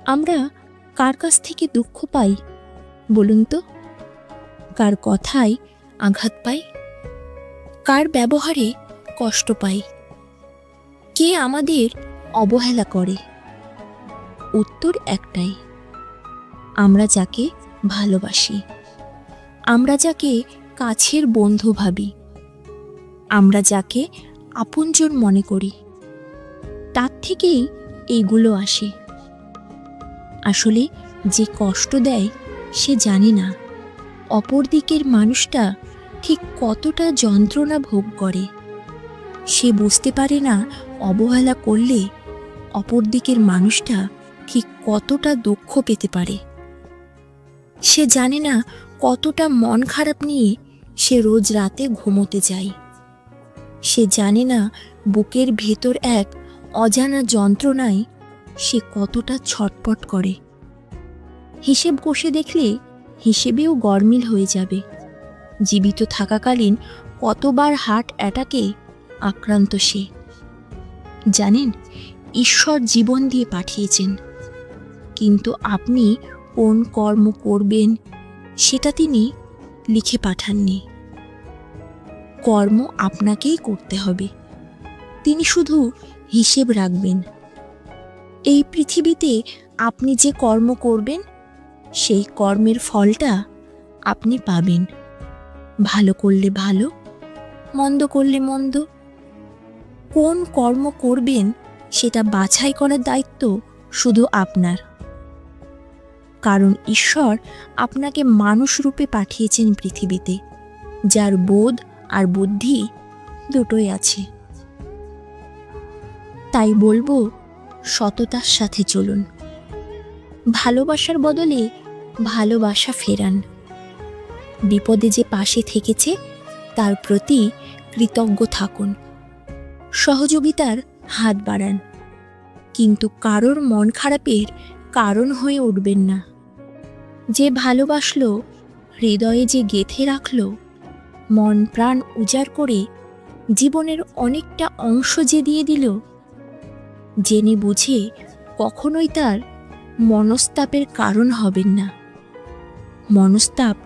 আমরা কার কাছ থেকে দুঃখ পাই বলুন তো? কার কথায় আঘাত পাই? কার ব্যবহারে কষ্ট পাই? কে আমাদের অবহেলা করে? উত্তর একটাই, আমরা যাকে ভালোবাসি, আমরা যাকে কাছের বন্ধু ভাবি, আমরা যাকে আপনজন মনে করি, তার থেকেই এইগুলো আসে। আসলে যে কষ্ট দেয় সে জানে না অপর দিকের মানুষটা ঠিক কতটা যন্ত্রণা ভোগ করে। সে বুঝতে পারে না অবহেলা করলে অপর দিকের মানুষটা ঠিক কতটা দুঃখ পেতে পারে। সে জানে না কতটা মন খারাপ নিয়ে সে রোজ রাতে ঘুমোতে যায়। সে জানে না বুকের ভেতর এক অজানা যন্ত্রণায় সে কতটা ছটপট করে। হিসেব কষে দেখলে হিসেবেও গরমিল হয়ে যাবে। জীবিত থাকাকালীন কতবার হার্ট অ্যাটাকে আক্রান্ত সে। জানেন, ঈশ্বর জীবন দিয়ে পাঠিয়েছেন, কিন্তু আপনি কোন কর্ম করবেন সেটা তিনি লিখে পাঠাননি। কর্ম আপনাকেই করতে হবে, তিনি শুধু হিসেব রাখবেন। এই পৃথিবীতে আপনি যে কর্ম করবেন সেই কর্মের ফলটা আপনি পাবেন। ভালো করলে ভালো, মন্দ করলে মন্দ। কোন কর্ম করবেন সেটা বাছাই করার দায়িত্ব শুধু আপনার। কারণ ঈশ্বর আপনাকে মানুষ রূপে পাঠিয়েছেন পৃথিবীতে, যার বোধ আর বুদ্ধি দুটোই আছে। তাই বলবো, সততার সাথে চলুন। ভালোবাসার বদলে ভালোবাসা ফেরান। বিপদে যে পাশে থেকেছে তার প্রতি কৃতজ্ঞ থাকুন। সহযোগিতার হাত বাড়ান, কিন্তু কারোর মন খারাপের কারণ হয়ে উঠবেন না। যে ভালোবাসলো, হৃদয়ে যে গেঁথে রাখলো, মন প্রাণ উজাড় করে জীবনের অনেকটা অংশ যে দিয়ে দিল, জেনে বুঝে কখনোই তার মনস্তাপের কারণ হবেন না। মনস্তাপ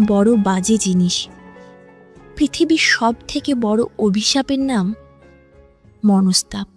বড় বাজে জিনিস। পৃথিবীর সব থেকে বড় অভিশাপের নাম মনস্তাপ।